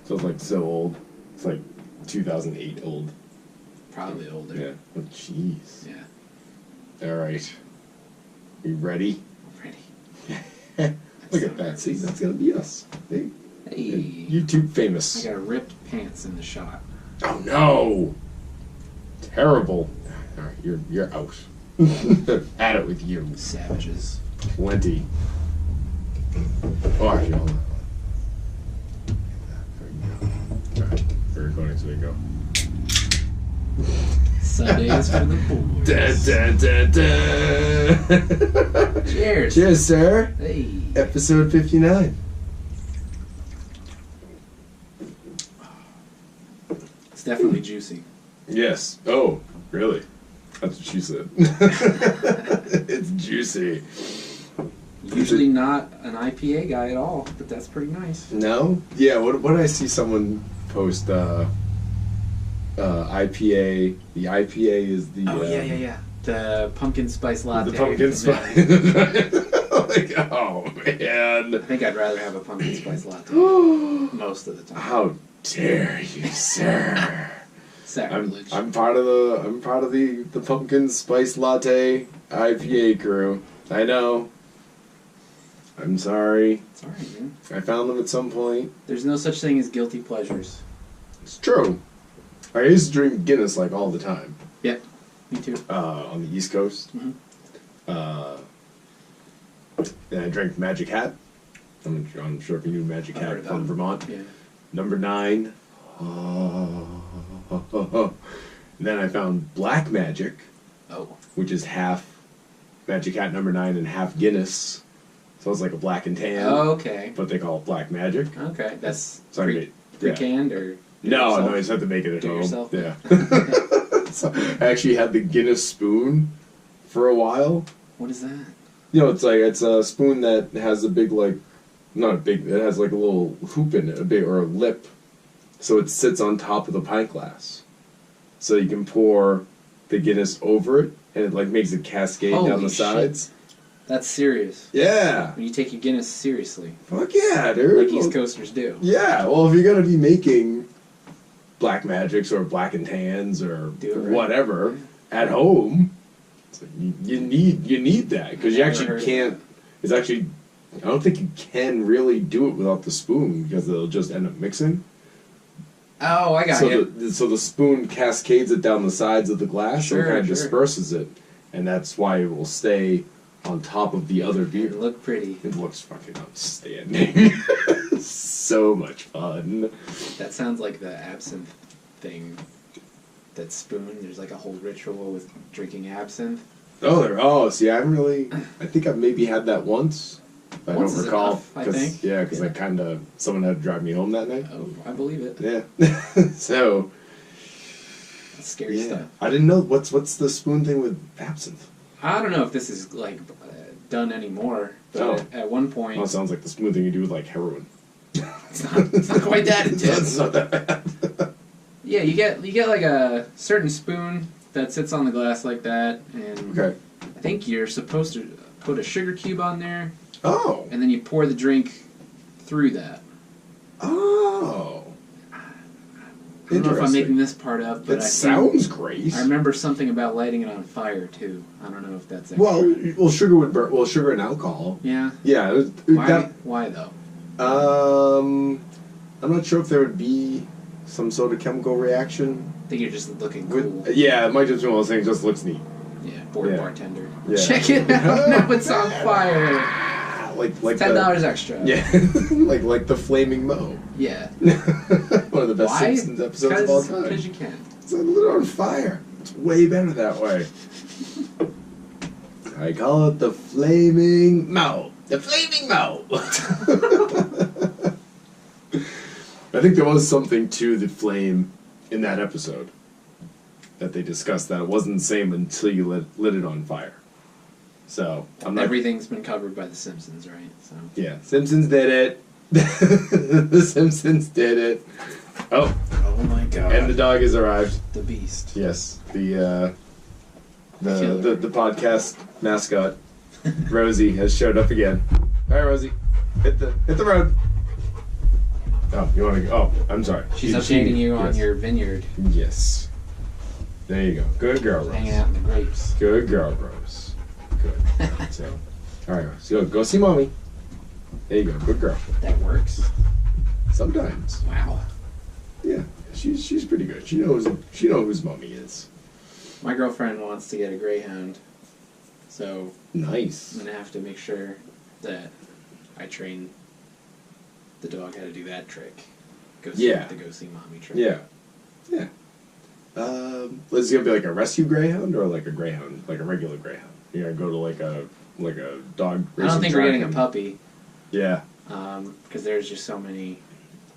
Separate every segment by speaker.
Speaker 1: So it's like so old. It's like 2008 old.
Speaker 2: Probably older.
Speaker 1: Yeah. Oh, jeez.
Speaker 2: Yeah.
Speaker 1: All right. You ready?
Speaker 2: I'm ready.
Speaker 1: Look at that. See, that's gonna be us. Hey.
Speaker 2: Hey.
Speaker 1: YouTube famous.
Speaker 2: I got ripped pants in the shot.
Speaker 1: Oh no! Terrible. All right, you're out. At it with you.
Speaker 2: Savages.
Speaker 1: Plenty. Oh, actually, hold on. There we go. All right, we're recording, so we go.
Speaker 2: Sundays for the boys.
Speaker 1: Da, da, da, da.
Speaker 2: Cheers.
Speaker 1: Cheers, sir.
Speaker 2: Hey.
Speaker 1: Episode 59.
Speaker 2: It's definitely juicy.
Speaker 1: Yes. Oh, really? That's what she said. It's juicy.
Speaker 2: Usually not an IPA guy at all, but that's pretty nice.
Speaker 1: No? Yeah, what did I see someone post, IPA, the IPA is the...
Speaker 2: Oh, yeah. The pumpkin spice latte.
Speaker 1: The pumpkin spice. Like, oh, man.
Speaker 2: I think I'd rather have a pumpkin spice latte most of the time.
Speaker 1: How dare you, sir?
Speaker 2: Sacrilege.
Speaker 1: I'm part of the pumpkin spice latte IPA crew. I know. I'm sorry.
Speaker 2: It's alright, man.
Speaker 1: I found them at some point.
Speaker 2: There's no such thing as guilty pleasures.
Speaker 1: It's true. I used to drink Guinness like all the time.
Speaker 2: Yep, me too.
Speaker 1: On the East Coast.
Speaker 2: Mm-hmm.
Speaker 1: Then I drank Magic Hat. I'm sure if you knew Magic
Speaker 2: I've heard
Speaker 1: Hat
Speaker 2: of
Speaker 1: from
Speaker 2: that.
Speaker 1: Vermont.
Speaker 2: Yeah.
Speaker 1: Number 9. Then I found Black Magic,
Speaker 2: Oh.
Speaker 1: which is half Magic Hat number 9 and half Guinness. So it's like a black and tan.
Speaker 2: Oh, okay.
Speaker 1: But they call it Black Magic.
Speaker 2: Okay, that's
Speaker 1: So I made,
Speaker 2: pre-canned or...
Speaker 1: No,
Speaker 2: yourself?
Speaker 1: I just had to make it at
Speaker 2: Do it
Speaker 1: home.
Speaker 2: yourself?
Speaker 1: Yeah. So I actually had the Guinness spoon for a while.
Speaker 2: What is that?
Speaker 1: You know, it's a spoon that has a big, like, not a big, it has like a little hoop in it, or a lip. So it sits on top of the pint glass. So you can pour the Guinness over it, and it like makes a cascade
Speaker 2: Holy
Speaker 1: down the
Speaker 2: shit.
Speaker 1: sides.
Speaker 2: That's serious.
Speaker 1: Yeah.
Speaker 2: When you take your Guinness seriously.
Speaker 1: Fuck yeah, dude.
Speaker 2: Like East Coasters do.
Speaker 1: Yeah, well, if you're gonna be making Black Magics or Black and Tans or
Speaker 2: Do it right.
Speaker 1: whatever at home, it's like you need that because you
Speaker 2: Never
Speaker 1: actually
Speaker 2: heard of
Speaker 1: can't. It's actually, I don't think you can really do it without the spoon because it'll just end up mixing.
Speaker 2: Oh, I got
Speaker 1: So
Speaker 2: you.
Speaker 1: so the spoon cascades it down the sides of the glass, so it
Speaker 2: Sure,
Speaker 1: kind of
Speaker 2: sure.
Speaker 1: disperses it, and that's why it will stay on top of the other beer.
Speaker 2: It look pretty.
Speaker 1: It looks fucking outstanding. So much fun.
Speaker 2: That sounds like the absinthe thing. That spoon, there's like a whole ritual with drinking absinthe.
Speaker 1: See, I think I've maybe had that once. I
Speaker 2: Once
Speaker 1: don't
Speaker 2: is
Speaker 1: recall.
Speaker 2: enough, I think.
Speaker 1: Yeah, because
Speaker 2: Yeah.
Speaker 1: someone had to drive me home that night.
Speaker 2: Oh, I believe it.
Speaker 1: Yeah. So,
Speaker 2: That's scary
Speaker 1: yeah.
Speaker 2: stuff.
Speaker 1: I didn't know, what's the spoon thing with absinthe?
Speaker 2: I don't know if this is like done anymore, but
Speaker 1: Oh.
Speaker 2: at one point,
Speaker 1: Well, it sounds like the spoon thing you do with like heroin.
Speaker 2: it's not quite that
Speaker 1: It's
Speaker 2: intense.
Speaker 1: not that bad.
Speaker 2: Yeah, you get like a certain spoon that sits on the glass like that, and
Speaker 1: Okay.
Speaker 2: I think you're supposed to put a sugar cube on there,
Speaker 1: Oh.
Speaker 2: and then you pour the drink through that.
Speaker 1: Oh.
Speaker 2: I don't know if I'm making this part up, but
Speaker 1: It sounds great.
Speaker 2: I remember something about lighting it on fire too. I don't know if that's actually
Speaker 1: Well, sugar would burn. Well, sugar and alcohol.
Speaker 2: yeah.
Speaker 1: Yeah.
Speaker 2: Why though?
Speaker 1: I'm not sure if there would be some sort of chemical reaction.
Speaker 2: I think you're just looking cool.
Speaker 1: With, yeah, it might just be one of those things. Just looks neat.
Speaker 2: Yeah, bored
Speaker 1: Yeah.
Speaker 2: bartender.
Speaker 1: Yeah.
Speaker 2: Check it out. Now it's on fire.
Speaker 1: Like
Speaker 2: $10 extra.
Speaker 1: Yeah, like the flaming Mo.
Speaker 2: Yeah.
Speaker 1: One of the best
Speaker 2: Why?
Speaker 1: Simpsons episodes of all time.
Speaker 2: Because you can.
Speaker 1: It's lit on fire. It's way better that way. I call it the flaming Mo. The flaming Mo. I think there was something to the flame in that episode that they discussed, that it wasn't the same until you lit it on fire. So I'm not.
Speaker 2: Everything's been covered by The Simpsons, right? So
Speaker 1: Yeah, Simpsons did it. The Simpsons did it. Oh,
Speaker 2: oh my god.
Speaker 1: and the dog has arrived.
Speaker 2: The Beast.
Speaker 1: Yes, the
Speaker 2: Killer.
Speaker 1: podcast mascot, Rosie, has showed up again. All right, Rosie, hit the road. Oh, you want to? Oh, I'm sorry.
Speaker 2: She's updating you on
Speaker 1: yes.
Speaker 2: your vineyard,
Speaker 1: Yes. There you go. Good girl, Rose.
Speaker 2: hanging out in the grapes.
Speaker 1: Good girl, Rose. Good. So, all right, so go see mommy. There you go. Good girl.
Speaker 2: That works.
Speaker 1: Sometimes.
Speaker 2: Wow.
Speaker 1: Yeah, she's pretty good. She knows whose mommy is.
Speaker 2: My girlfriend wants to get a greyhound, so
Speaker 1: Nice.
Speaker 2: I'm gonna have to make sure that I train the dog how to do that trick. Go see
Speaker 1: Yeah.
Speaker 2: the go see mommy trick.
Speaker 1: Yeah. Yeah. Is it gonna be like a rescue greyhound or like a greyhound, like a regular greyhound? You're gonna go to like a dog
Speaker 2: I
Speaker 1: racing
Speaker 2: don't think we're
Speaker 1: track
Speaker 2: getting a
Speaker 1: and-
Speaker 2: puppy,
Speaker 1: Yeah.
Speaker 2: because there's just so many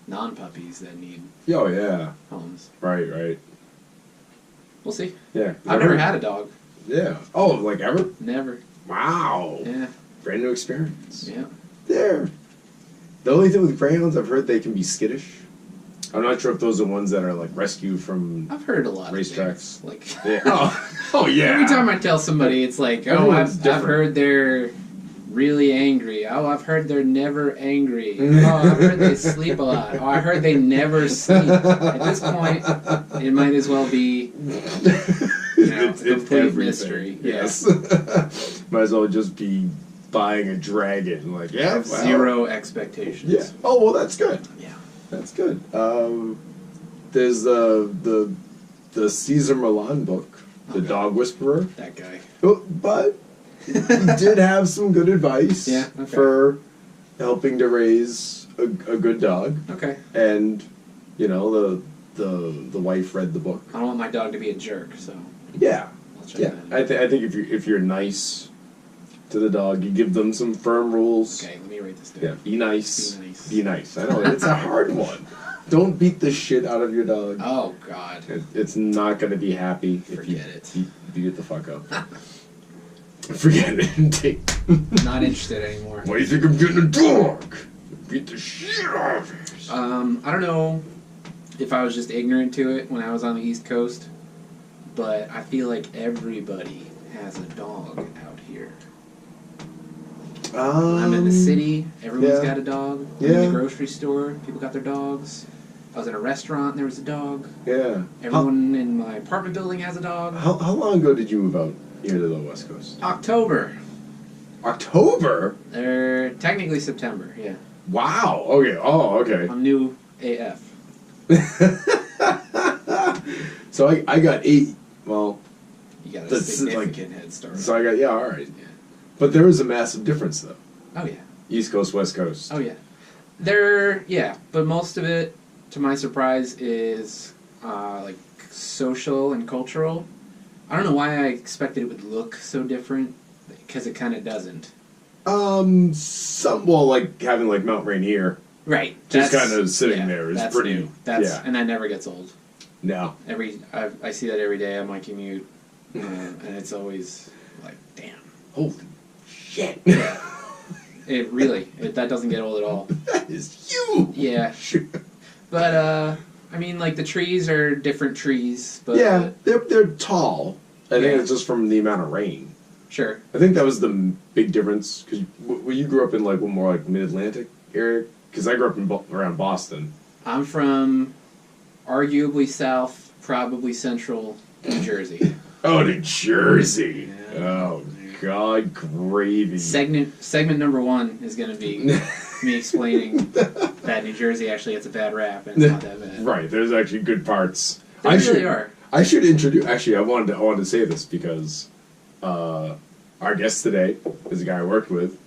Speaker 2: non-puppies that need
Speaker 1: Oh yeah.
Speaker 2: homes.
Speaker 1: Right.
Speaker 2: We'll see.
Speaker 1: Yeah.
Speaker 2: I've never had a dog.
Speaker 1: Yeah. Oh, like ever?
Speaker 2: Never.
Speaker 1: Wow.
Speaker 2: Yeah.
Speaker 1: Brand new experience.
Speaker 2: Yeah.
Speaker 1: There. The only thing with greyhounds, I've heard they can be skittish. I'm not sure if those are ones that are like rescued from.
Speaker 2: I've heard a lot
Speaker 1: Racetracks.
Speaker 2: of things. Like
Speaker 1: Yeah. Oh yeah.
Speaker 2: every time I tell somebody, it's like, oh,
Speaker 1: Everyone's
Speaker 2: I've
Speaker 1: different.
Speaker 2: heard they're really angry. Oh, I've heard they're never angry. Oh, I've heard they sleep a lot. Oh, I heard they never sleep. At this point, it might as well be,
Speaker 1: It's
Speaker 2: complete
Speaker 1: everything.
Speaker 2: mystery.
Speaker 1: Yes. Might as well just be buying a dragon. Like, yeah,
Speaker 2: Have
Speaker 1: well,
Speaker 2: zero expectations.
Speaker 1: Yeah. Oh well, that's good.
Speaker 2: Yeah.
Speaker 1: That's good. There's the Caesar Milan book, The
Speaker 2: Okay.
Speaker 1: Dog Whisperer.
Speaker 2: That guy.
Speaker 1: Oh, but he did have some good advice
Speaker 2: Yeah, okay.
Speaker 1: for helping to raise a good dog,
Speaker 2: Okay.
Speaker 1: and you know the wife read the book.
Speaker 2: I don't want my dog to be a jerk, so
Speaker 1: Yeah,
Speaker 2: I'll check
Speaker 1: yeah.
Speaker 2: that out.
Speaker 1: I think if you're nice to the dog, you give them some firm rules.
Speaker 2: Okay, let me write this down.
Speaker 1: Yeah, be nice.
Speaker 2: Be nice.
Speaker 1: Be nice. I know it's a hard one. Don't beat the shit out of your dog.
Speaker 2: Oh, God.
Speaker 1: It's not going to be happy if you
Speaker 2: Forget it.
Speaker 1: beat it the fuck up. Forget it. Take.
Speaker 2: Not interested anymore.
Speaker 1: Why do you think I'm getting a dog? Beat the shit out of it.
Speaker 2: I don't know if I was just ignorant to it when I was on the East Coast, but I feel like everybody has a dog out here. I'm in the city, everyone's
Speaker 1: yeah.
Speaker 2: got a dog. I'm in
Speaker 1: Yeah.
Speaker 2: the grocery store, people got their dogs. I was in a restaurant and there was a dog.
Speaker 1: Yeah.
Speaker 2: Everyone in my apartment building has a dog.
Speaker 1: How long ago did you move out here to the West Coast?
Speaker 2: October.
Speaker 1: October?
Speaker 2: Or technically September, yeah.
Speaker 1: Wow. Okay. Oh, okay.
Speaker 2: I'm new AF.
Speaker 1: So I got 8. Well,
Speaker 2: You got a
Speaker 1: That's
Speaker 2: significant head start.
Speaker 1: so I got, yeah, all right.
Speaker 2: Yeah.
Speaker 1: But there is a massive difference, though.
Speaker 2: Oh, yeah.
Speaker 1: East Coast, West Coast.
Speaker 2: Oh, yeah. But most of it, to my surprise, is like social and cultural. I don't know why I expected it would look so different, because it kind of doesn't.
Speaker 1: Like having like Mount Rainier.
Speaker 2: Right.
Speaker 1: Just
Speaker 2: that's-
Speaker 1: kind of sitting
Speaker 2: yeah,
Speaker 1: there is
Speaker 2: that's
Speaker 1: pretty.
Speaker 2: new. That's
Speaker 1: yeah.
Speaker 2: and that never gets old.
Speaker 1: No.
Speaker 2: I see that every day on my commute, and it's always like, damn.
Speaker 1: Holy shit.
Speaker 2: That doesn't get old at all.
Speaker 1: That is huge.
Speaker 2: Yeah. But I mean, like the trees are different trees, but
Speaker 1: Yeah, they're tall. I think
Speaker 2: Yeah.
Speaker 1: it's just from the amount of rain.
Speaker 2: sure.
Speaker 1: I think that was the big difference because you grew up in like one more like mid-Atlantic area. Because I grew up in around Boston.
Speaker 2: I'm from arguably south, probably central New Jersey.
Speaker 1: Oh, New Jersey.
Speaker 2: Yeah.
Speaker 1: Oh God, gravy.
Speaker 2: Segment number 1 is going to be me explaining that New Jersey actually gets a bad rap and it's not that bad.
Speaker 1: Right, there's actually good parts.
Speaker 2: They really are.
Speaker 1: I should introduce. Actually, I wanted to say this because our guest today is a guy I worked with,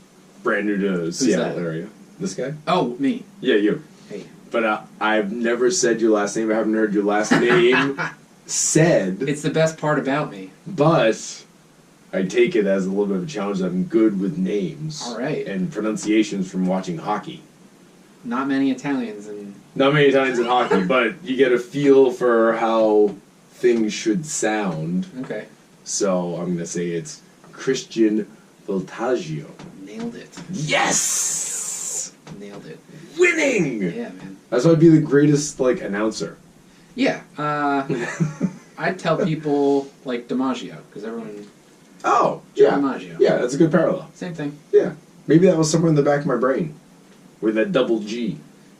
Speaker 1: brand new to Seattle
Speaker 2: that?
Speaker 1: area. This guy?
Speaker 2: Oh, me.
Speaker 1: Yeah, you.
Speaker 2: Hey.
Speaker 1: But I've never said your last name. I haven't heard your last name said.
Speaker 2: It's the best part about me.
Speaker 1: But I take it as a little bit of a challenge that I'm good with names.
Speaker 2: All right.
Speaker 1: And pronunciations from watching hockey.
Speaker 2: Not many Italians and
Speaker 1: Not many times in hockey, but you get a feel for how things should sound.
Speaker 2: okay.
Speaker 1: So I'm going to say it's Christian Voltaggio.
Speaker 2: Nailed it.
Speaker 1: Yes!
Speaker 2: Nailed it.
Speaker 1: Winning!
Speaker 2: Yeah, man.
Speaker 1: That's why I'd be the greatest, announcer.
Speaker 2: Yeah. I'd tell people like DiMaggio because everyone
Speaker 1: Oh,
Speaker 2: Joe
Speaker 1: yeah.
Speaker 2: DiMaggio.
Speaker 1: Yeah, that's a good parallel.
Speaker 2: Same thing.
Speaker 1: Yeah. Maybe that was somewhere in the back of my brain. With that double G.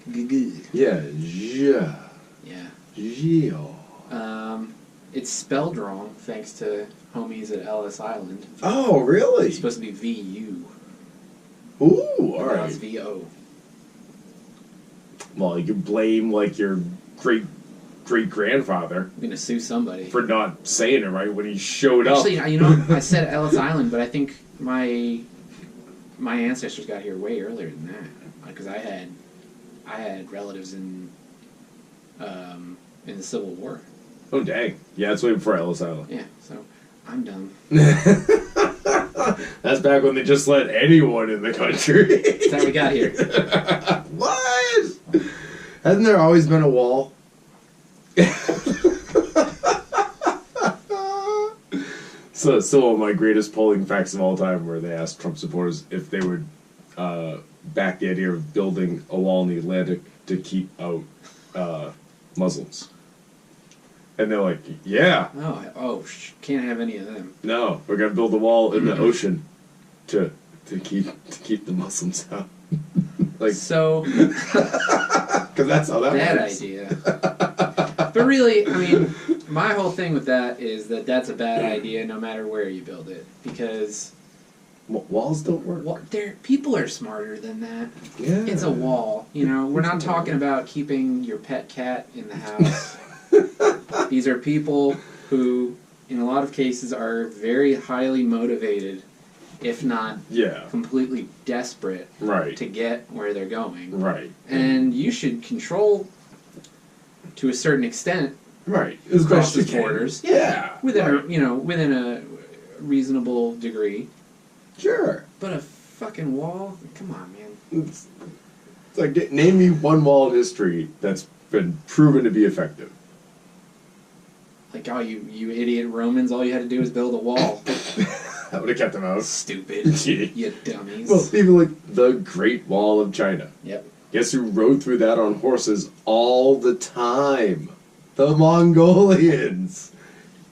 Speaker 1: Yeah, yeah.
Speaker 2: Yeah.
Speaker 1: Yeah.
Speaker 2: It's spelled wrong thanks to homies at Ellis Island.
Speaker 1: Oh, really?
Speaker 2: It's supposed to be VU.
Speaker 1: Ooh, all
Speaker 2: Now it's
Speaker 1: right.
Speaker 2: VO.
Speaker 1: Well, you could blame like your great grandfather
Speaker 2: I'm gonna sue somebody.
Speaker 1: for not saying it right when he showed
Speaker 2: Actually,
Speaker 1: up.
Speaker 2: you know, I said Ellis Island, but I think my ancestors got here way earlier than that. Because I had relatives in the Civil War.
Speaker 1: Oh, dang. Yeah, it's way before Ellis Island.
Speaker 2: Yeah, so I'm dumb.
Speaker 1: That's back when they just let anyone in the country.
Speaker 2: That's how we got here.
Speaker 1: What? Hasn't there always been a wall? So it's still one of my greatest polling facts of all time, where they asked Trump supporters if they would back the idea of building a wall in the Atlantic to keep out Muslims. And they're like, yeah,
Speaker 2: Can't have any of them.
Speaker 1: no, we're gonna build a wall in the ocean to keep the Muslims out. Like,
Speaker 2: So
Speaker 1: because that's how that
Speaker 2: bad
Speaker 1: works.
Speaker 2: idea. But really, I mean, my whole thing with that is that that's a bad idea no matter where you build it, because
Speaker 1: Walls don't work.
Speaker 2: people are smarter than that.
Speaker 1: Yeah,
Speaker 2: It's a wall, you know. We're not talking about keeping your pet cat in the house. These are people who, in a lot of cases, are very highly motivated, if not
Speaker 1: Yeah,
Speaker 2: completely desperate,
Speaker 1: right,
Speaker 2: to get where they're going.
Speaker 1: right,
Speaker 2: And you should control, to a certain extent,
Speaker 1: right.
Speaker 2: who
Speaker 1: As best
Speaker 2: crosses
Speaker 1: you can.
Speaker 2: borders.
Speaker 1: Yeah,
Speaker 2: within
Speaker 1: right.
Speaker 2: within a reasonable degree.
Speaker 1: Sure.
Speaker 2: But a fucking wall? Come on, man.
Speaker 1: It's like, name me one wall in history that's been proven to be effective.
Speaker 2: Like, oh, you idiot Romans, all you had to do was build a wall.
Speaker 1: That would have kept them out.
Speaker 2: Stupid.
Speaker 1: Yeah.
Speaker 2: You dummies.
Speaker 1: Well, even like the Great Wall of China.
Speaker 2: Yep.
Speaker 1: Guess who rode through that on horses all the time? The Mongolians.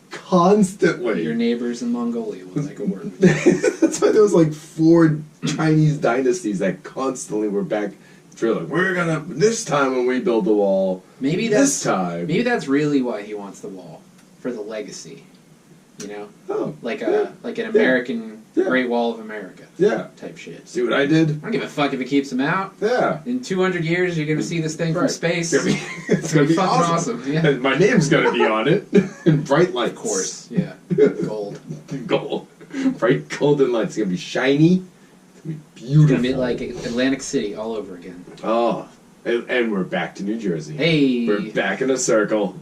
Speaker 1: Constantly.
Speaker 2: Your neighbors in Mongolia will make a word with you.
Speaker 1: That's why there was like 4 Chinese dynasties that constantly were back drilling. We're gonna, this time when we build the wall,
Speaker 2: Maybe
Speaker 1: this
Speaker 2: that's
Speaker 1: time.
Speaker 2: maybe that's really why he wants the wall. For the legacy. You know?
Speaker 1: Oh,
Speaker 2: Like
Speaker 1: yeah.
Speaker 2: an American
Speaker 1: Yeah.
Speaker 2: Great Wall of America
Speaker 1: Yeah.
Speaker 2: type shit.
Speaker 1: See what I did?
Speaker 2: I don't give a fuck if it keeps him out.
Speaker 1: Yeah.
Speaker 2: In 200 years, you're gonna see this thing from
Speaker 1: Right.
Speaker 2: space.
Speaker 1: It's gonna be
Speaker 2: fucking
Speaker 1: awesome.
Speaker 2: awesome, yeah.
Speaker 1: And my name's gonna be on it in bright lights.
Speaker 2: Of course, yeah. Gold.
Speaker 1: Gold. Bright golden lights. It's gonna be shiny. It's gonna be beautiful.
Speaker 2: It's gonna be like Atlantic City all over again.
Speaker 1: Oh. And we're back to New Jersey.
Speaker 2: Hey,
Speaker 1: We're back in a circle.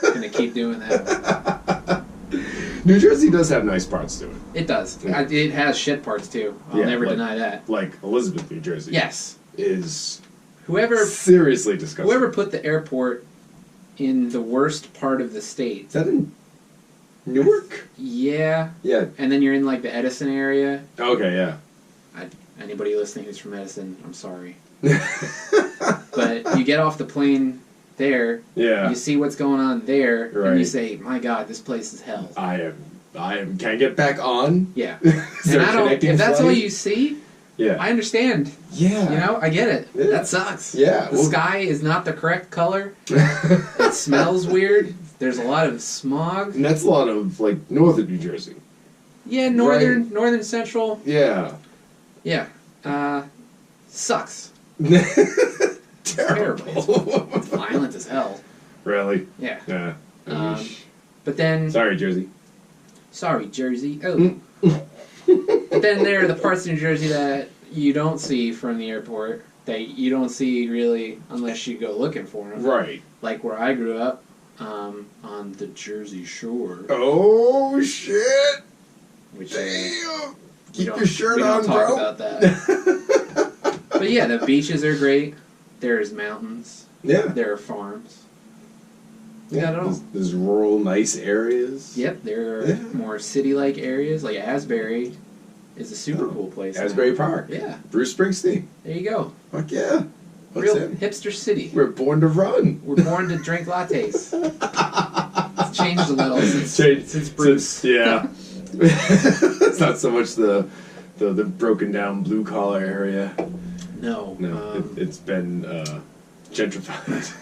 Speaker 2: gonna keep doing that.
Speaker 1: New Jersey does have nice parts to it.
Speaker 2: It does. It has shit parts too. I'll
Speaker 1: Yeah,
Speaker 2: never
Speaker 1: like-
Speaker 2: deny that.
Speaker 1: Like Elizabeth, New Jersey.
Speaker 2: Yes.
Speaker 1: Is
Speaker 2: Whoever
Speaker 1: seriously disgusting.
Speaker 2: put the airport in the worst part of the state.
Speaker 1: Is that in Newark?
Speaker 2: Yeah.
Speaker 1: Yeah.
Speaker 2: And then you're in like the Edison area.
Speaker 1: Okay, yeah.
Speaker 2: Anybody listening who's from Edison, I'm sorry. But you get off the plane there,
Speaker 1: Yeah.
Speaker 2: you see what's going on there, and you
Speaker 1: Right.
Speaker 2: say, "My God, this place is hell."
Speaker 1: I am. Can I get back on?
Speaker 2: Yeah.
Speaker 1: Is
Speaker 2: And
Speaker 1: there a
Speaker 2: I don't.
Speaker 1: connecting
Speaker 2: If that's all
Speaker 1: flight?
Speaker 2: you see,
Speaker 1: Yeah.
Speaker 2: I understand.
Speaker 1: Yeah.
Speaker 2: You know, I get it.
Speaker 1: Yeah.
Speaker 2: That sucks.
Speaker 1: Yeah,
Speaker 2: The
Speaker 1: well-
Speaker 2: sky is not the correct color. It smells weird. There's a lot of smog.
Speaker 1: And that's a lot of like northern New Jersey.
Speaker 2: Yeah, northern central.
Speaker 1: Yeah.
Speaker 2: Yeah. Sucks.
Speaker 1: Terrible.
Speaker 2: Violent as hell.
Speaker 1: Really?
Speaker 2: Yeah.
Speaker 1: Yeah.
Speaker 2: But then,
Speaker 1: Sorry, Jersey.
Speaker 2: sorry, Jersey. Oh. But then there are the parts of New Jersey that you don't see from the airport, that you don't see really unless you go looking for them.
Speaker 1: Right.
Speaker 2: Like where I grew up, on the Jersey Shore.
Speaker 1: Oh shit!
Speaker 2: Which
Speaker 1: Damn.
Speaker 2: we
Speaker 1: Keep
Speaker 2: don't-
Speaker 1: your shirt
Speaker 2: we don't
Speaker 1: on,
Speaker 2: talk
Speaker 1: bro.
Speaker 2: about that. But yeah, the beaches are great. There's mountains.
Speaker 1: Yeah.
Speaker 2: There are farms. We
Speaker 1: Yeah.
Speaker 2: got it all.
Speaker 1: There's rural, nice areas.
Speaker 2: Yep, there are
Speaker 1: Yeah.
Speaker 2: more city-like areas. Like Asbury is a super cool place. now.
Speaker 1: Asbury Park.
Speaker 2: Yeah,
Speaker 1: Bruce Springsteen.
Speaker 2: there you go.
Speaker 1: Fuck yeah. What's
Speaker 2: Real
Speaker 1: him?
Speaker 2: hipster city.
Speaker 1: We're born to run.
Speaker 2: We're born to drink lattes. It's changed a little since Bruce.
Speaker 1: Yeah. It's not so much the broken down blue collar area.
Speaker 2: No.
Speaker 1: No, it's been gentrified.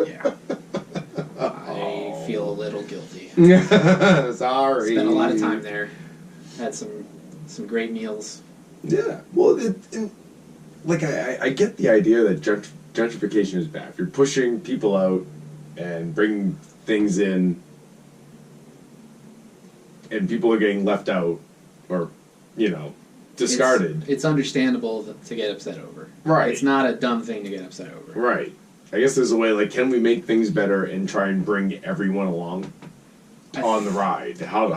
Speaker 2: Yeah. I feel a little guilty.
Speaker 1: Sorry.
Speaker 2: Spent a lot of time there. Had some great meals.
Speaker 1: Yeah. Well, like I get the idea that gentrification is bad. If you're pushing people out and bringing things in, and people are getting left out, or discarded.
Speaker 2: It's understandable to get upset over.
Speaker 1: Right.
Speaker 2: It's not a dumb thing to get upset over.
Speaker 1: Right. I guess there's a way, like, can we make things better and try and bring everyone along on the ride? How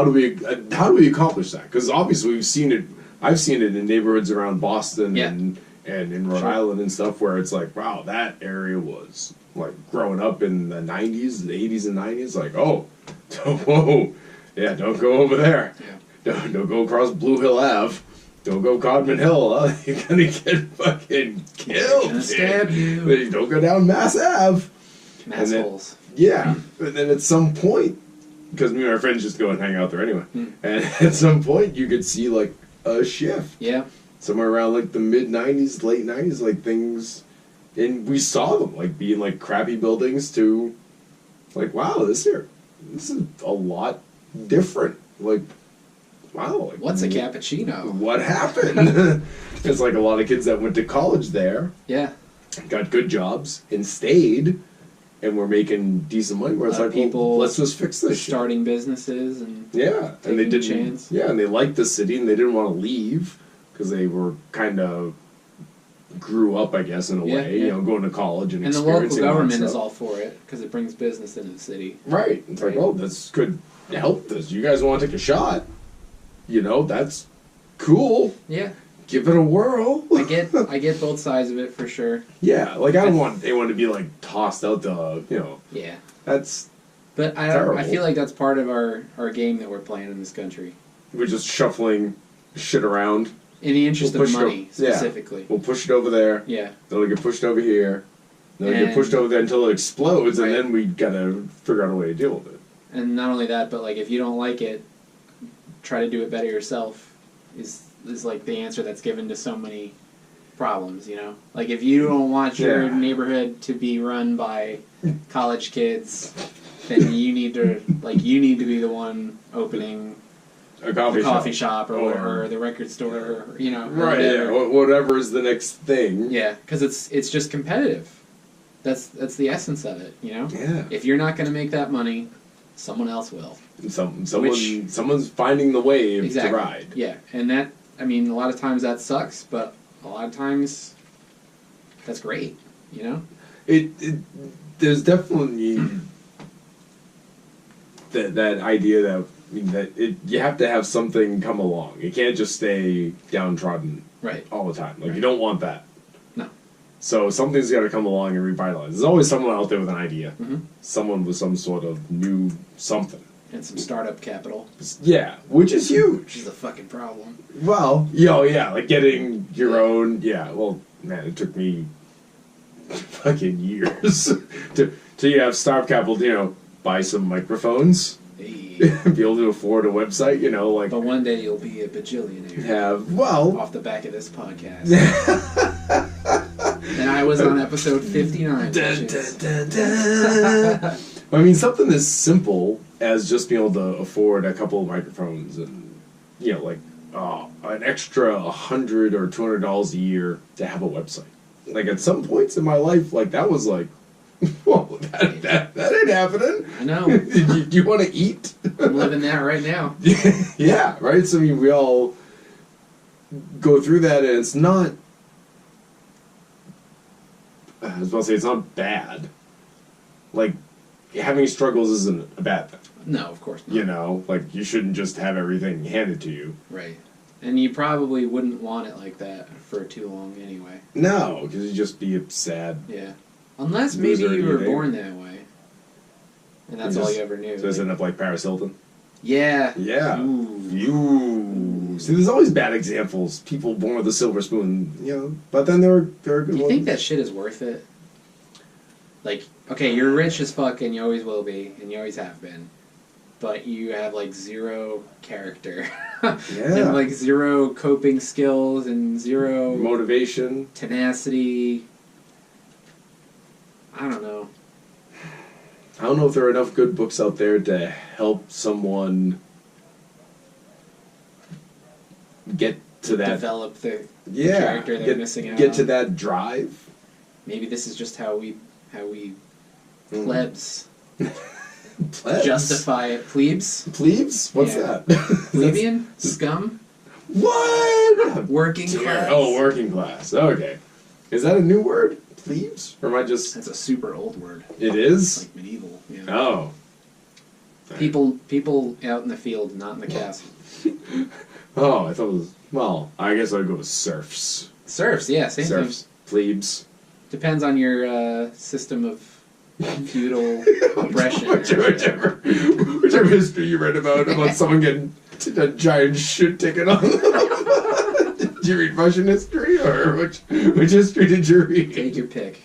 Speaker 1: do we accomplish that? Because obviously we've seen it. I've seen it in neighborhoods around Boston and in Rhode Island and stuff where it's like, wow, that area was like growing up in the 90s, the 80s and 90s. Like, oh, whoa, yeah, don't go over there.
Speaker 2: Yeah.
Speaker 1: Don't go across Blue Hill Ave. Don't go Codman Hill. You're gonna get fucking killed.
Speaker 2: Gonna stab you.
Speaker 1: Don't go down Mass Ave.
Speaker 2: Mass holes.
Speaker 1: Yeah, and then at some point, because me and my friends just go and hang out there anyway, and at some point you could see like a shift.
Speaker 2: Yeah.
Speaker 1: Somewhere around like the mid '90s, late '90s, like things, and we saw them like being like crappy buildings to, like, wow, this is a lot different. Like, wow, like,
Speaker 2: What's a cappuccino?
Speaker 1: what happened? It's like a lot of kids that went to college there,
Speaker 2: Yeah.
Speaker 1: got good jobs, and stayed, and were making decent money. Where it's like,
Speaker 2: people
Speaker 1: well, let's just fix this shit.
Speaker 2: Starting businesses and
Speaker 1: Yeah, and they
Speaker 2: taking a
Speaker 1: didn't.
Speaker 2: chance.
Speaker 1: Yeah, and they liked the city, and they didn't want to leave because they were kind of grew up, I guess, in a way.
Speaker 2: Yeah.
Speaker 1: Going to college and
Speaker 2: the local
Speaker 1: experiencing all that
Speaker 2: government is
Speaker 1: stuff.
Speaker 2: all for it because it brings business into the city.
Speaker 1: Right. It's like, well, this could help this. You guys want to take a shot? That's cool.
Speaker 2: Yeah.
Speaker 1: Give it a whirl.
Speaker 2: I get both sides of it for sure.
Speaker 1: Yeah, like I don't want anyone to be like tossed out the,
Speaker 2: Yeah.
Speaker 1: that's
Speaker 2: But I
Speaker 1: terrible.
Speaker 2: feel like that's part of our game that we're playing in this country.
Speaker 1: We're just shuffling shit around.
Speaker 2: In the interest
Speaker 1: We'll
Speaker 2: of
Speaker 1: push it
Speaker 2: money,
Speaker 1: yeah.
Speaker 2: specifically.
Speaker 1: We'll push it over there.
Speaker 2: Yeah.
Speaker 1: Then it'll get pushed over here. Then it'll get
Speaker 2: And-
Speaker 1: pushed over there until it explodes, and
Speaker 2: Right.
Speaker 1: then we gotta figure out a way to deal with it.
Speaker 2: And not only that, but like if you don't like it, try to do it better yourself is like the answer that's given to so many problems, Like if you don't want your
Speaker 1: Yeah.
Speaker 2: neighborhood to be run by college kids, then you need to be the one opening
Speaker 1: A
Speaker 2: the
Speaker 1: coffee
Speaker 2: coffee
Speaker 1: shop.
Speaker 2: shop or the record store, or,
Speaker 1: Right,
Speaker 2: whatever.
Speaker 1: yeah. Whatever is the next thing.
Speaker 2: Yeah, because it's just competitive. That's the essence of it,
Speaker 1: Yeah.
Speaker 2: If you're not going to make that money, someone else will.
Speaker 1: Someone's finding the wave
Speaker 2: Exactly.
Speaker 1: to ride.
Speaker 2: Yeah, and that, a lot of times that sucks, but a lot of times that's great,
Speaker 1: It there's definitely that idea that you have to have something come along. It can't just stay downtrodden
Speaker 2: Right.
Speaker 1: all the time. Like,
Speaker 2: Right.
Speaker 1: you don't want that.
Speaker 2: No.
Speaker 1: So something's got to come along and revitalize. There's always someone out there with an idea.
Speaker 2: Mm-hmm.
Speaker 1: Someone with some sort of new something.
Speaker 2: And some startup capital,
Speaker 1: Yeah, which is huge.
Speaker 2: which is a fucking problem.
Speaker 1: Well, yeah, like getting your own. Yeah, well, man, it took me fucking years to you have startup capital. Buy some microphones,
Speaker 2: Hey.
Speaker 1: be able to afford a website. Like
Speaker 2: But one day you'll be a bajillionaire
Speaker 1: have
Speaker 2: off the back of this podcast. And I was on episode 59.
Speaker 1: I mean, something as simple as just being able to afford a couple of microphones and, like, an extra $100 or $200 a year to have a website. Like, at some points in my life, like, that was like, whoa, that ain't happening.
Speaker 2: I know.
Speaker 1: Do you want to eat?
Speaker 2: I'm living that right now.
Speaker 1: Yeah, right? So, I mean, we all go through that, and it's not, I was about to say, it's not bad. Like, having struggles isn't a bad thing.
Speaker 2: No, of course not.
Speaker 1: Like, you shouldn't just have everything handed to you.
Speaker 2: Right. And you probably wouldn't want it like that for too long anyway.
Speaker 1: No, because you'd just be sad.
Speaker 2: Yeah. Unless maybe
Speaker 1: Loser
Speaker 2: you were
Speaker 1: either.
Speaker 2: born that way. And that's all you ever knew.
Speaker 1: So it's end up like Paris Hilton?
Speaker 2: Yeah.
Speaker 1: Yeah.
Speaker 2: Ooh.
Speaker 1: You. See, there's always bad examples. People born with a silver spoon, but then there are good
Speaker 2: Do you
Speaker 1: ones.
Speaker 2: think that shit is worth it? Like, okay, you're rich as fuck and you always will be, and you always have been. But you have, like, zero character.
Speaker 1: Yeah.
Speaker 2: And, like, zero coping skills and zero
Speaker 1: Motivation.
Speaker 2: tenacity. I don't know.
Speaker 1: I don't know if there are enough good books out there to help someone get to that.
Speaker 2: Develop the
Speaker 1: Yeah,
Speaker 2: character they're missing out
Speaker 1: get
Speaker 2: on.
Speaker 1: to that drive.
Speaker 2: Maybe this is just how we
Speaker 1: Mm.
Speaker 2: plebs
Speaker 1: Plebs?
Speaker 2: justify it. Plebes?
Speaker 1: Plebes? What's
Speaker 2: Yeah.
Speaker 1: that?
Speaker 2: Plebeian? Scum?
Speaker 1: What?
Speaker 2: Working class?
Speaker 1: Oh, working class. Okay. Is that a new word? Plebes? Or am I just...
Speaker 2: That's a super old word.
Speaker 1: It is?
Speaker 2: Like medieval. Yeah.
Speaker 1: Oh.
Speaker 2: People out in the field, not in the castle.
Speaker 1: Oh, I thought it was... Well, I guess I'd go with serfs.
Speaker 2: Serfs, yeah, same
Speaker 1: Serfs. Plebes.
Speaker 2: thing. Depends on your system of feudal oppression.
Speaker 1: Whichever history you read about someone getting a giant shit taken on them. Did you read Russian history, or which history did you read?
Speaker 2: Take your pick.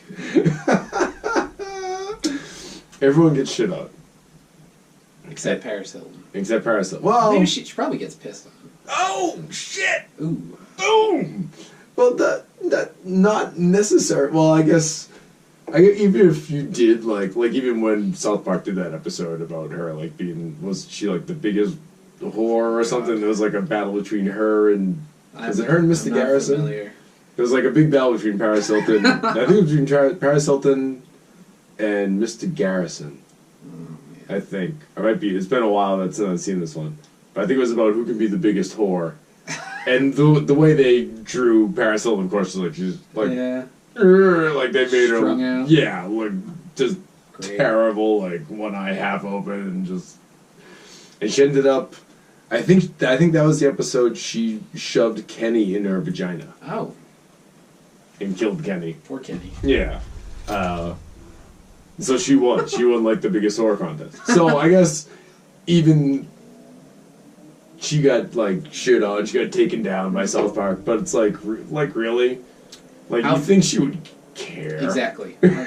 Speaker 1: Everyone gets shit on.
Speaker 2: Except Paris Hilton.
Speaker 1: Except Paris Hilton. Well,
Speaker 2: Maybe she probably gets pissed on him.
Speaker 1: oh, shit!
Speaker 2: Ooh.
Speaker 1: Boom! Well, that not necessary. Well, I guess even if you did like even when South Park did that episode about her like being was she like the biggest whore or something? It was like a battle between her and is it her and Mr.
Speaker 2: I'm not
Speaker 1: Garrison?
Speaker 2: familiar.
Speaker 1: There was like a big battle between Paris Hilton. I think it was between Paris Hilton and Mr. Garrison. I think I might be. It's been a while since I've seen this one, but I think it was about who can be the biggest whore. And the way they drew Paris Hilton, of course, was like she's like,
Speaker 2: Yeah.
Speaker 1: like they made
Speaker 2: Strung
Speaker 1: her,
Speaker 2: out.
Speaker 1: yeah, look just
Speaker 2: Great.
Speaker 1: terrible, like one eye half open, and she ended up. I think that was the episode she shoved Kenny in her vagina
Speaker 2: Oh,
Speaker 1: and killed Kenny.
Speaker 2: poor Kenny.
Speaker 1: Yeah. So she won. She won like the biggest horror contest. So I guess even she got like shit on. She got taken down by South Park. But it's like really, like
Speaker 2: How-
Speaker 1: you think she would care?
Speaker 2: Exactly. Oh,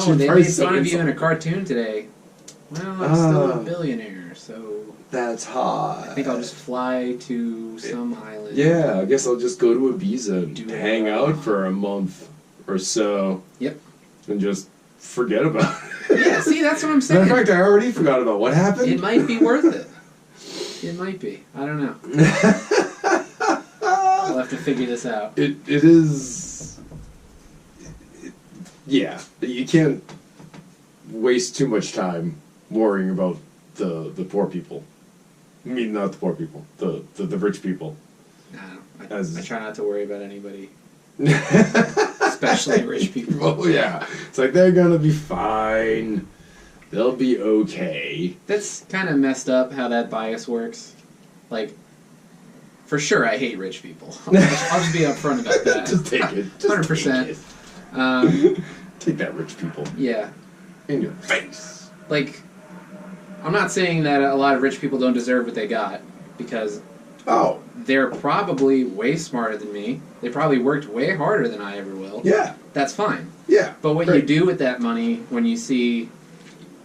Speaker 1: She
Speaker 2: they
Speaker 1: probably
Speaker 2: made fun of
Speaker 1: said
Speaker 2: you in a cartoon today. Well, I'm still a billionaire, so
Speaker 1: That's hot.
Speaker 2: I think I'll just fly to some island.
Speaker 1: Yeah, I guess I'll just go to Ibiza and
Speaker 2: Do it.
Speaker 1: hang out for a month or so.
Speaker 2: Yep.
Speaker 1: And just forget about it.
Speaker 2: Yeah, see, that's what I'm
Speaker 1: Matter
Speaker 2: saying.
Speaker 1: of fact, I already forgot about what happened.
Speaker 2: It might be worth it. It might be. I don't know. I'll have to figure this out.
Speaker 1: It is. Yeah, you can't waste too much time worrying about the poor people. I mean, not the poor people, the rich people.
Speaker 2: I
Speaker 1: As-
Speaker 2: try not to worry about anybody, especially rich people.
Speaker 1: Well, yeah, it's like they're gonna be fine. They'll be okay.
Speaker 2: That's kind of messed up how that bias works. Like, for sure, I hate rich people. I'll just be upfront about that.
Speaker 1: Just take it. Just
Speaker 2: 100%.
Speaker 1: Take,
Speaker 2: Um,
Speaker 1: it. Take that, rich people,
Speaker 2: yeah,
Speaker 1: in your face.
Speaker 2: like, I'm not saying that a lot of rich people don't deserve what they got, because
Speaker 1: Oh,
Speaker 2: they're probably way smarter than me. They probably worked way harder than I ever will.
Speaker 1: yeah,
Speaker 2: That's fine.
Speaker 1: yeah.
Speaker 2: But what
Speaker 1: Great.
Speaker 2: you do with that money when you see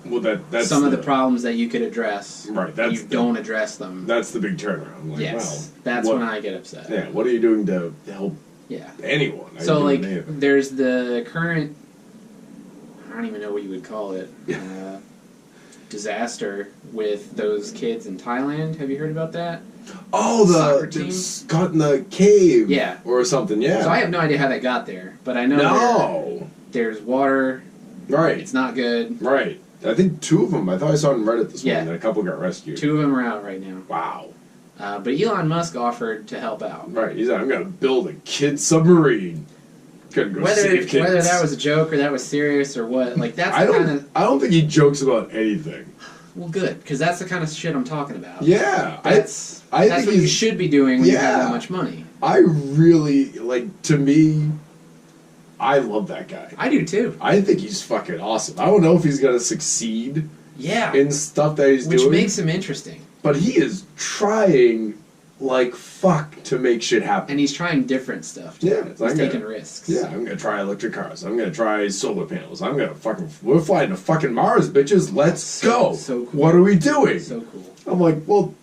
Speaker 1: Well, that's
Speaker 2: some of the problems that you could address,
Speaker 1: Right,
Speaker 2: and
Speaker 1: that's
Speaker 2: you don't address them.
Speaker 1: That's the big turnaround. Like,
Speaker 2: Yes,
Speaker 1: wow,
Speaker 2: that's
Speaker 1: what-
Speaker 2: when I get upset.
Speaker 1: Yeah, what are you doing to help
Speaker 2: Yeah.
Speaker 1: anyone? Are
Speaker 2: So,
Speaker 1: you
Speaker 2: like,
Speaker 1: doing anything?
Speaker 2: there's the current, I don't even know what you would call it, disaster with those kids in Thailand. Have you heard about that?
Speaker 1: Oh,
Speaker 2: soccer
Speaker 1: the
Speaker 2: team?
Speaker 1: it's caught in the cave,
Speaker 2: Yeah.
Speaker 1: or something. Yeah.
Speaker 2: So I have no idea how that got there, but I know
Speaker 1: no.
Speaker 2: there's water,
Speaker 1: Right.
Speaker 2: it's not good.
Speaker 1: Right. I think two of them. I thought I saw on Reddit this
Speaker 2: Yeah.
Speaker 1: morning that a couple got rescued.
Speaker 2: 2 of them are out right now.
Speaker 1: Wow.
Speaker 2: But Elon Musk offered to help out.
Speaker 1: Right. He's like, I'm gonna build a kid submarine. Gonna go save kids.
Speaker 2: Whether that was a joke or that was serious or what, like that's
Speaker 1: I
Speaker 2: the
Speaker 1: don't.
Speaker 2: kind of
Speaker 1: I don't think he jokes about anything.
Speaker 2: well, good because that's the kind of shit I'm talking about.
Speaker 1: Yeah.
Speaker 2: That's
Speaker 1: I
Speaker 2: that's
Speaker 1: think
Speaker 2: what you
Speaker 1: he's-
Speaker 2: should be doing when you have
Speaker 1: Yeah.
Speaker 2: that much money.
Speaker 1: I really like. To me, I love that guy.
Speaker 2: I do too.
Speaker 1: I think he's fucking awesome. I don't know if he's gonna succeed
Speaker 2: Yeah,
Speaker 1: in stuff that he's
Speaker 2: which
Speaker 1: doing,
Speaker 2: makes him interesting,
Speaker 1: but he is trying like fuck to make shit happen.
Speaker 2: and he's trying different stuff. Too.
Speaker 1: Yeah, it's like
Speaker 2: he's
Speaker 1: I'm
Speaker 2: taking
Speaker 1: gonna-
Speaker 2: risks.
Speaker 1: Yeah, I'm gonna try electric cars. I'm gonna try solar panels. I'm gonna fucking. We're flying to fucking Mars, bitches. Let's
Speaker 2: So-
Speaker 1: go.
Speaker 2: so cool.
Speaker 1: What are we doing?
Speaker 2: so cool.
Speaker 1: I'm like, well,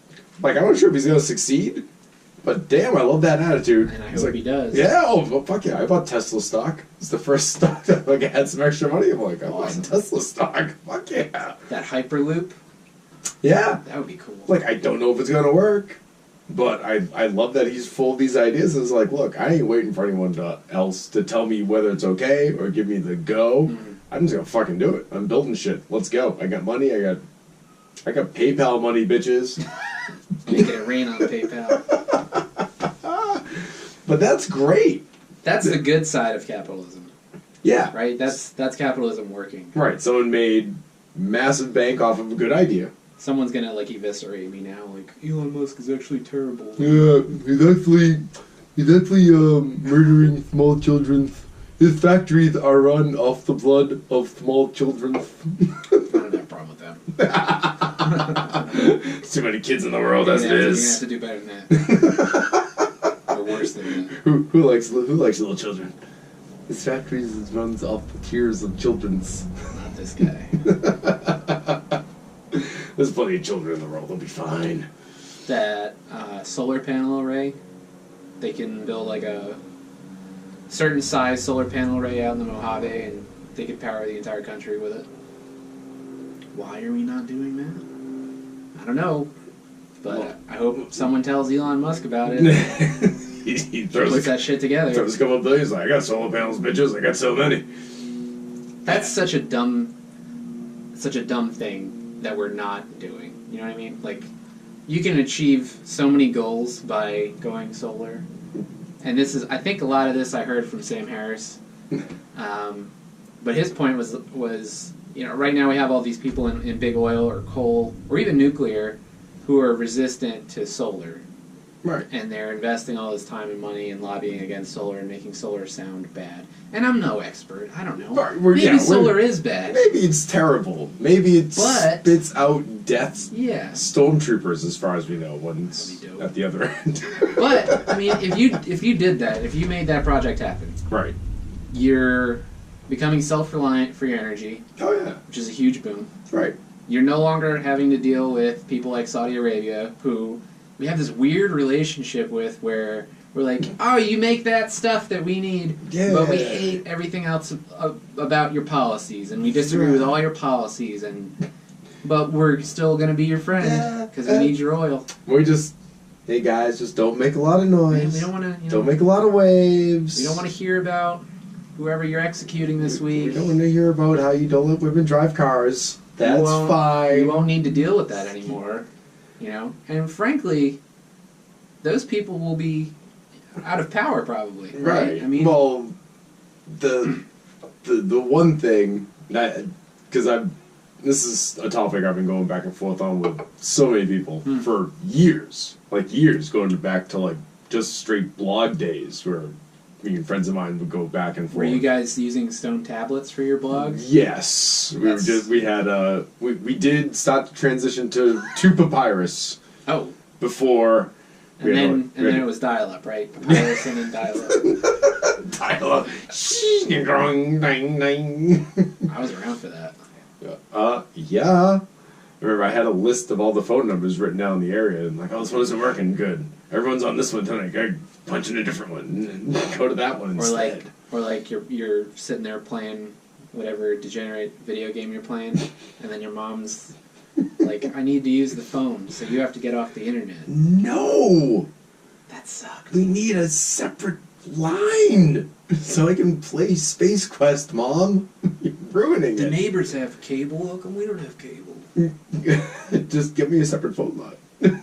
Speaker 1: like I'm not sure if he's gonna succeed, But damn, I love that attitude.
Speaker 2: And I
Speaker 1: It's
Speaker 2: hope he does.
Speaker 1: Yeah, oh, well, fuck yeah. I bought Tesla stock. It's the first stock that like, I had some extra money. I'm like, I bought
Speaker 2: Awesome.
Speaker 1: Tesla stock. Fuck yeah.
Speaker 2: That Hyperloop,
Speaker 1: Yeah.
Speaker 2: that would be cool.
Speaker 1: Like, I don't know if it's going to work, but I love that he's full of these ideas. It's like, look, I ain't waiting for anyone else to tell me whether it's okay or give me the go.
Speaker 2: Mhm.
Speaker 1: I'm just going to fucking do it. I'm building shit. Let's go. I got money. I got PayPal money, bitches.
Speaker 2: Make it rain on PayPal.
Speaker 1: But that's great.
Speaker 2: That's the good side of capitalism,
Speaker 1: Yeah.
Speaker 2: right? That's capitalism working.
Speaker 1: Right. Someone made massive bank off of a good idea.
Speaker 2: Someone's gonna like eviscerate me now. Like Elon Musk is actually terrible.
Speaker 1: Yeah, he's actually murdering small children. His factories are run off the blood of small children.
Speaker 2: I don't have a problem with that.
Speaker 1: There's too many kids in the world as it
Speaker 2: You're gonna have
Speaker 1: is.
Speaker 2: to do better than that. Or worse than that.
Speaker 1: Who likes little children? His factories runs off the tears of children's.
Speaker 2: Not this guy.
Speaker 1: There's plenty of children in the world. They'll be fine.
Speaker 2: That solar panel array, they can build like a certain size solar panel array out in the Mojave, and they could power the entire country with it. Why are we not doing that? I don't know, but
Speaker 1: Well,
Speaker 2: I hope someone tells Elon Musk about it.
Speaker 1: he
Speaker 2: He
Speaker 1: throws
Speaker 2: puts that shit together.
Speaker 1: a couple of billion. He's like, I got solar panels, bitches. I got so many.
Speaker 2: That's such a dumb thing that we're not doing. You know what I mean? Like, you can achieve so many goals by going solar. And I think a lot of this I heard from Sam Harris. But his point was, you know, right now we have all these people in big oil or coal or even nuclear who are resistant to solar.
Speaker 1: Right.
Speaker 2: And they're investing all this time and money and lobbying against solar and making solar sound bad. And I'm no expert. I don't know.
Speaker 1: Right,
Speaker 2: Maybe solar is bad.
Speaker 1: Maybe it's terrible. Maybe it
Speaker 2: But-
Speaker 1: spits out death
Speaker 2: Yeah.
Speaker 1: stormtroopers, as far as we know, once
Speaker 2: That'd be dope.
Speaker 1: at the other end.
Speaker 2: But I mean, if you did that, if you made that project happen,
Speaker 1: Right.
Speaker 2: you're becoming self-reliant for your energy,
Speaker 1: Oh yeah.
Speaker 2: which is a huge boom.
Speaker 1: Right.
Speaker 2: You're no longer having to deal with people like Saudi Arabia, who we have this weird relationship with, where we're like, oh, you make that stuff that we need, but we hate everything else about your policies, and we disagree with all your policies, but we're still gonna be your friend because we need your oil.
Speaker 1: We just, hey guys, just don't make a lot of noise.
Speaker 2: Man, we don't want to.
Speaker 1: Don't make a lot of waves.
Speaker 2: We don't want to hear about whoever you're executing this week.
Speaker 1: We don't want to hear about how you don't let women drive cars. That's fine.
Speaker 2: You won't need to deal with that anymore, you know. And frankly, those people will be out of power probably. Right. I mean,
Speaker 1: well, the one thing that, because this is a topic I've been going back and forth on with so many people for years, going back to like just straight blog days where me and friends of mine would go back and forth.
Speaker 2: were you guys using stone tablets for your blog?
Speaker 1: Yes, we did start to transition to papyrus
Speaker 2: Oh,
Speaker 1: before.
Speaker 2: and then it was dial-up, right? Papyrus and then dial-up.
Speaker 1: dial-up.
Speaker 2: I was around for that.
Speaker 1: Yeah. Remember, I had a list of all the phone numbers written down in the area, and like, oh, this one isn't working. Good. Everyone's on this one tonight. I punch in a different one and go to that one instead.
Speaker 2: Or like you're sitting there playing whatever degenerate video game you're playing, and then your mom's like, I need to use the phone, so you have to get off the internet.
Speaker 1: No!
Speaker 2: That sucked.
Speaker 1: We need a separate line so I can play Space Quest, Mom. You're ruining
Speaker 2: The
Speaker 1: it.
Speaker 2: neighbors have cable. How come we don't have cable?
Speaker 1: Just give me a separate phone line.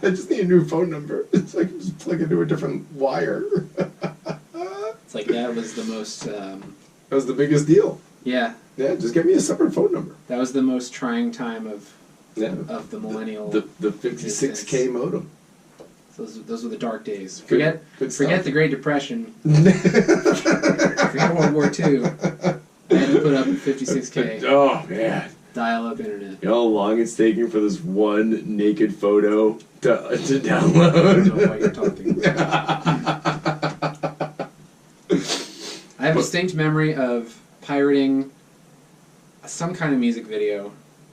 Speaker 1: I just need a new phone number so I can just plug into a different wire.
Speaker 2: It's like that was the most.
Speaker 1: That was the biggest deal.
Speaker 2: Yeah,
Speaker 1: Yeah, just give me a separate phone number.
Speaker 2: that was the most trying time of
Speaker 1: Yeah.
Speaker 2: the millennial.
Speaker 1: The 56K modem.
Speaker 2: Those were the dark days.
Speaker 1: Good
Speaker 2: Forget
Speaker 1: stuff.
Speaker 2: the Great Depression. Forget World War II. I had to put up a 56K
Speaker 1: Oh man.
Speaker 2: dial-up internet.
Speaker 1: You know how long it's taking for this one naked photo to
Speaker 2: I don't
Speaker 1: download?
Speaker 2: know what you're talking about. I have a distinct memory of pirating some kind of music video,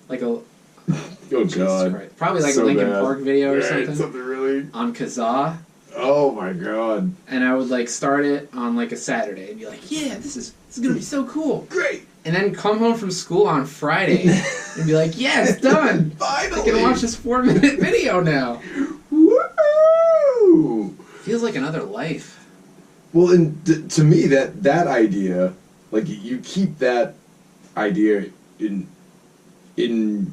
Speaker 2: like a
Speaker 1: Oh
Speaker 2: Jesus
Speaker 1: god.
Speaker 2: Christ. Probably like
Speaker 1: So
Speaker 2: a Linkin
Speaker 1: bad.
Speaker 2: Park video or
Speaker 1: Right,
Speaker 2: something
Speaker 1: something really.
Speaker 2: on Kazaa.
Speaker 1: Oh my god.
Speaker 2: And I would like start it on like a Saturday and be like, yeah, this is gonna be so cool.
Speaker 1: Great.
Speaker 2: And then come home from school on Friday and be like, yeah, it's done.
Speaker 1: Finally.
Speaker 2: I can watch this 4-minute video now.
Speaker 1: Woo!
Speaker 2: Feels like another life.
Speaker 1: Well, and to me, that idea, like you keep that idea in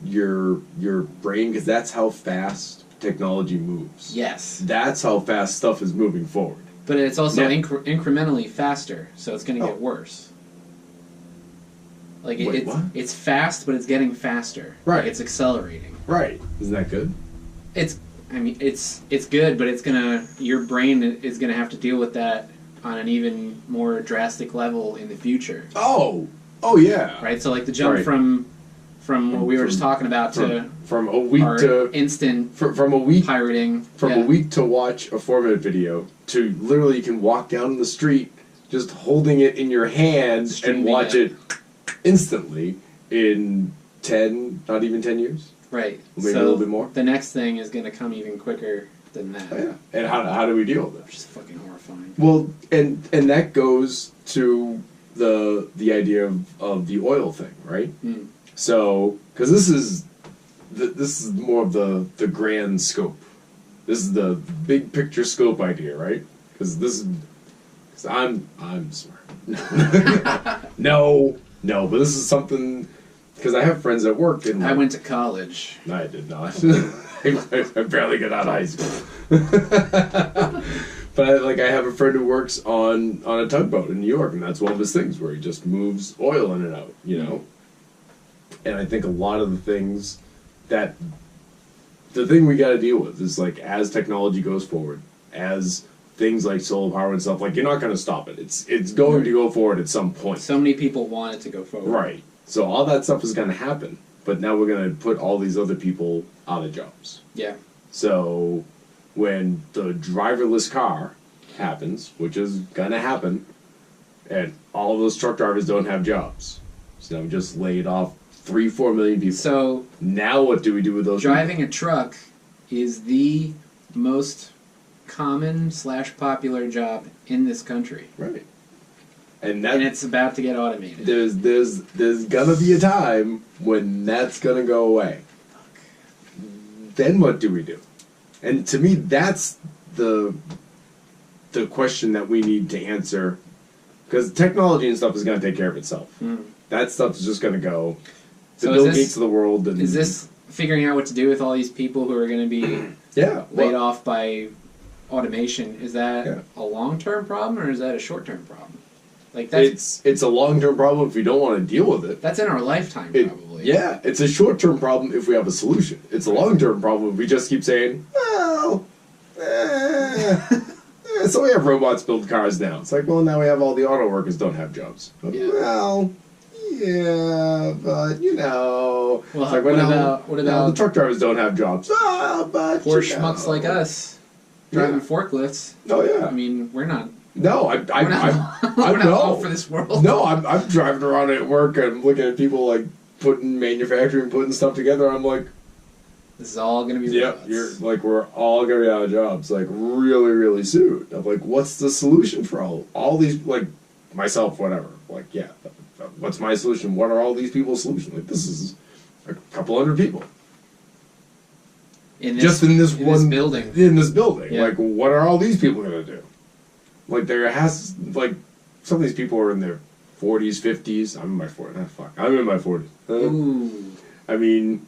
Speaker 1: your brain because that's how fast technology moves.
Speaker 2: Yes.
Speaker 1: That's how fast stuff is moving forward.
Speaker 2: But it's also
Speaker 1: Now-
Speaker 2: incrementally faster, so it's going to get worse. Like
Speaker 1: Wait, what?
Speaker 2: it's fast, but it's getting faster.
Speaker 1: Right.
Speaker 2: Like it's accelerating.
Speaker 1: Right. Isn't that good?
Speaker 2: It's good, but your brain is gonna have to deal with that on an even more drastic level in the future.
Speaker 1: Oh yeah.
Speaker 2: Right. So like the jump
Speaker 1: Right.
Speaker 2: from what we were just talking about to
Speaker 1: from a week
Speaker 2: our
Speaker 1: to
Speaker 2: instant
Speaker 1: from a week
Speaker 2: pirating
Speaker 1: a week to watch a 4-minute video to literally you can walk down the street just holding it in your hand
Speaker 2: Streaming
Speaker 1: and watch
Speaker 2: it.
Speaker 1: it instantly in 10, not even 10 years.
Speaker 2: Right.
Speaker 1: Maybe
Speaker 2: so
Speaker 1: a little bit more.
Speaker 2: The next thing is gonna come even quicker than that.
Speaker 1: Oh, yeah. And how do we deal with it?
Speaker 2: Which is fucking horrifying.
Speaker 1: Well, and that goes to the idea of the oil thing, right?
Speaker 2: Mm.
Speaker 1: So, because this is more of the grand scope. This is the big picture scope idea, right? Because I'm smart. no, but this is something because I have friends that work in.
Speaker 2: I went to college.
Speaker 1: No, I did not. I barely got out of high school. But I have a friend who works on a tugboat in New York, and that's one of his things where he just moves oil in and out, you know. And I think a lot of the things the thing we got to deal with is like as technology goes forward, as things like solar power and stuff, like you're not going to stop it. It's going to go forward at some point.
Speaker 2: So many people want it to go forward.
Speaker 1: Right. So all that stuff is going to happen, but now we're going to put all these other people out of jobs.
Speaker 2: Yeah.
Speaker 1: So when the driverless car happens, which is going to happen, and all those truck drivers don't have jobs, so now we just laid off 3-4 million people.
Speaker 2: So
Speaker 1: now what do we do with those
Speaker 2: driving a truck is the most common / popular job in this country.
Speaker 1: people? Right. And
Speaker 2: it's about to get automated.
Speaker 1: there's gonna be a time when that's gonna go away. Then what do we do? And to me, that's the question that we need to answer, because technology and stuff is gonna take care of itself.
Speaker 2: Mm.
Speaker 1: That stuff is just gonna go. The
Speaker 2: So
Speaker 1: Bill
Speaker 2: is this-
Speaker 1: Gates of the world. And
Speaker 2: Is this figuring out what to do with all these people who are going to be
Speaker 1: yeah
Speaker 2: laid off by automation? Is that
Speaker 1: Yeah.
Speaker 2: a long-term problem or is that a short-term problem? Like that's
Speaker 1: It's a long-term problem if we don't want to deal with it.
Speaker 2: that's in our lifetime
Speaker 1: It-
Speaker 2: probably.
Speaker 1: Yeah, it's a short-term problem if we have a solution. It's a long-term problem if we just keep saying, well, so we have robots build cars now. It's like, well, now we have all the auto workers don't have jobs.
Speaker 2: Yeah.
Speaker 1: Well, yeah, but you know,
Speaker 2: Well,
Speaker 1: it's like,
Speaker 2: what
Speaker 1: now-
Speaker 2: about
Speaker 1: now the truck drivers don't have jobs? But
Speaker 2: Poor
Speaker 1: you
Speaker 2: schmucks
Speaker 1: know.
Speaker 2: like us driving
Speaker 1: Yeah.
Speaker 2: forklifts.
Speaker 1: Oh yeah.
Speaker 2: I mean, we're not.
Speaker 1: No,
Speaker 2: We're not, we're not
Speaker 1: no.
Speaker 2: all for this world.
Speaker 1: No, I'm driving around at work and I'm looking at people like putting stuff together. I'm like,
Speaker 2: This is all going to be
Speaker 1: yep,
Speaker 2: robots.
Speaker 1: you're like we're all gonna be out of jobs like really, really soon. I'm like, what's the solution for all these like myself, whatever? Like, yeah, what's my solution? What are all these people's solutions? Like, this is a couple hundred people
Speaker 2: in
Speaker 1: just in this
Speaker 2: in
Speaker 1: one
Speaker 2: this building.
Speaker 1: In this building,
Speaker 2: Yeah.
Speaker 1: like, what are all these people gonna do? Like, there has like some of these people are in their 40s, 50s. I'm in my 40s. Ah, fuck, I'm in my 40s.
Speaker 2: Ooh.
Speaker 1: I mean,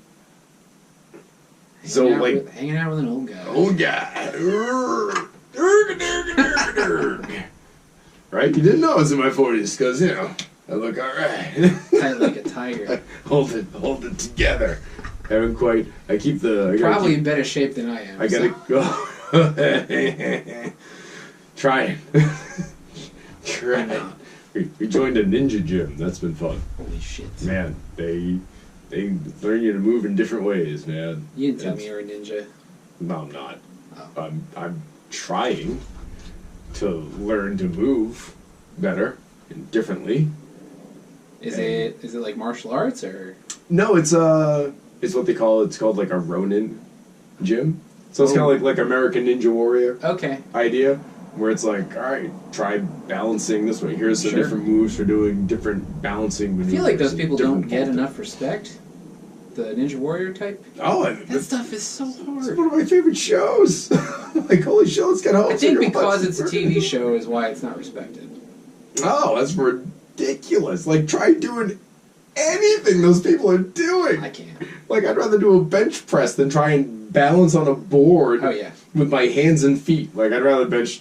Speaker 1: so like.
Speaker 2: Hanging out with an old guy.
Speaker 1: Old guy. Right? You didn't know I was in my 40s because, you know, I look alright.
Speaker 2: Tight like a tiger.
Speaker 1: hold it together. I haven't quite. I keep the. I gotta
Speaker 2: Probably
Speaker 1: keep-
Speaker 2: in better shape than I am.
Speaker 1: I gotta
Speaker 2: so.
Speaker 1: go. Trying. Trying.
Speaker 2: not.
Speaker 1: We joined a ninja gym. That's been fun.
Speaker 2: Holy shit.
Speaker 1: Man, they learn you to move in different ways, man.
Speaker 2: You didn't tell
Speaker 1: It's-
Speaker 2: me you were a ninja.
Speaker 1: No, I'm not.
Speaker 2: Oh.
Speaker 1: I'm trying to learn to move better and differently.
Speaker 2: Is it like martial arts or?
Speaker 1: No, it's what they call it's called like a Ronin gym. So it's kind of like American Ninja Warrior
Speaker 2: Okay.
Speaker 1: idea, where it's like, all right, try balancing this way. Here's some
Speaker 2: Sure.
Speaker 1: different moves for doing different balancing
Speaker 2: I
Speaker 1: maneuvers.
Speaker 2: feel like those people don't
Speaker 1: different
Speaker 2: get
Speaker 1: vaulting.
Speaker 2: enough respect. The Ninja Warrior type.
Speaker 1: Oh,
Speaker 2: That stuff is so
Speaker 1: it's
Speaker 2: hard.
Speaker 1: one of my favorite shows. Like, holy shit, let's get home.
Speaker 2: I think because it's a TV show is why it's not respected.
Speaker 1: Oh, that's ridiculous. Like, try doing anything those people are doing.
Speaker 2: I can't.
Speaker 1: Like, I'd rather do a bench press than try and balance on a board
Speaker 2: Oh yeah.
Speaker 1: with my hands and feet. Like, I'd rather bench.